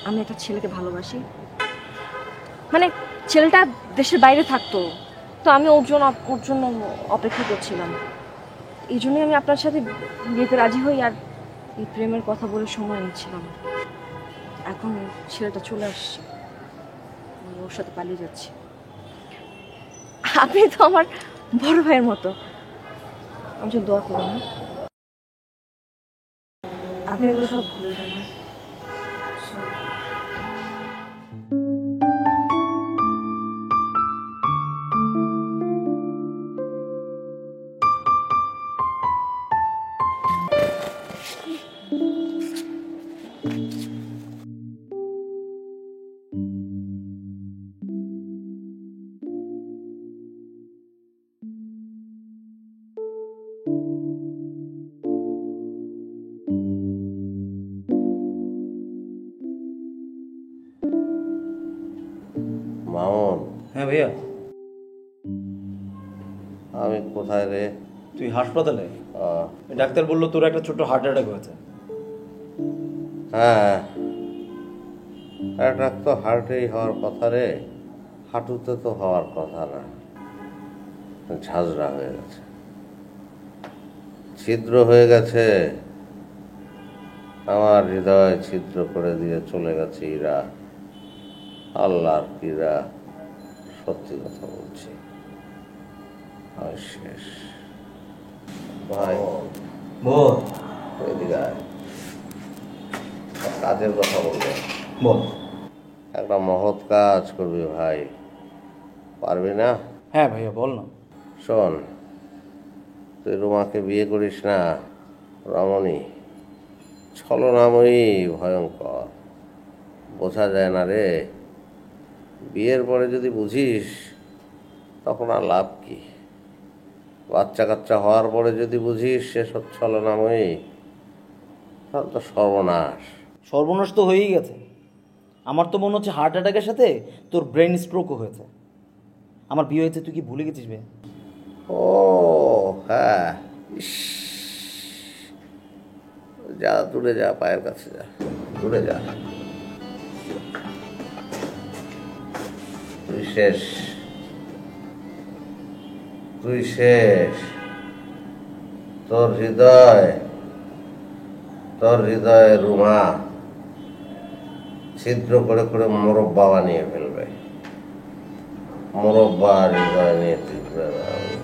আমি একটা ছেলেকে ভালোবাসি, মানে ছেলেটা দেশের বাইরে থাকতো, তো আমি ওর জন্য অপেক্ষা করছিলাম। এই জন্যই আমি আপনার সাথে বিয়েতে রাজি হই আর এই প্রেমের কথা বলে সময় নিচ্ছিলাম। এখন ছেলেটা চলে আসছে, আমি ওর সাথে পালিয়ে যাচ্ছি। আপনি তো আমার বড় ভাইয়ের মতো, আমি যে দোয়া করুন না আপনি এগুলো সব ভুলে যান। মামুন। হ্যাঁ ভাইয়া। আমি কোথায় রে? তুই হাসপাতালে? ডাক্তার বললো তোর একটা ছোট হার্ট অ্যাটাক হয়েছে। হ্যাঁ, অ্যাটাক তো হার্টেই হওয়ার কথা রে, হাঁটুতে তো হওয়ার কথা না। ঝাঁঝরা হয়ে গেছে, ছিদ্র হয়ে গেছে, আমার হৃদয় ছিদ্র করে দিয়ে চলে গেছে ইরা। আল্লাহর ইরা, সত্যি কথা বলছি, আমি শেষ। ভাই বল। এদিকে আয়, কাজের কথা বলবো। বল। একটা মহৎ কাজ করবি ভাই, পারবি না? হ্যাঁ ভাইয়া বল না। শোন, তুই রুমাকে বিয়ে করিস না, রমণী ছলনাময়ী, ভয়ঙ্কর, বোঝা যায় না রে। বিয়ের পরে যদি বুঝিস তখন আর লাভ কি? বাচ্চা কাচ্চা হওয়ার পরে যদি বুঝিস সেসব ছলনাময়ী, তাহলে তো সর্বনাশ। সর্বনাশ তো হয়েই গেছে। আমার তো মনে হচ্ছে হার্ট অ্যাটাকের সাথে তোর ব্রেন স্ট্রোকও হয়েছে। আমার বিয়ে হয়েছে তুই কি ভুলে গেছিস ভাই? ও হ্যাঁ, ইস, যা দূরে যা, পায়ের কাছে যা, দূরে যা। তুই শেষ, তুই শেষ। তোর হৃদয়ে রুমা ছিদ্র করে করে মোরব্বা বানিয়ে ফেলবে। মোরব্বা হৃদয় নিয়ে তুই ঘুরে বেড়াবি।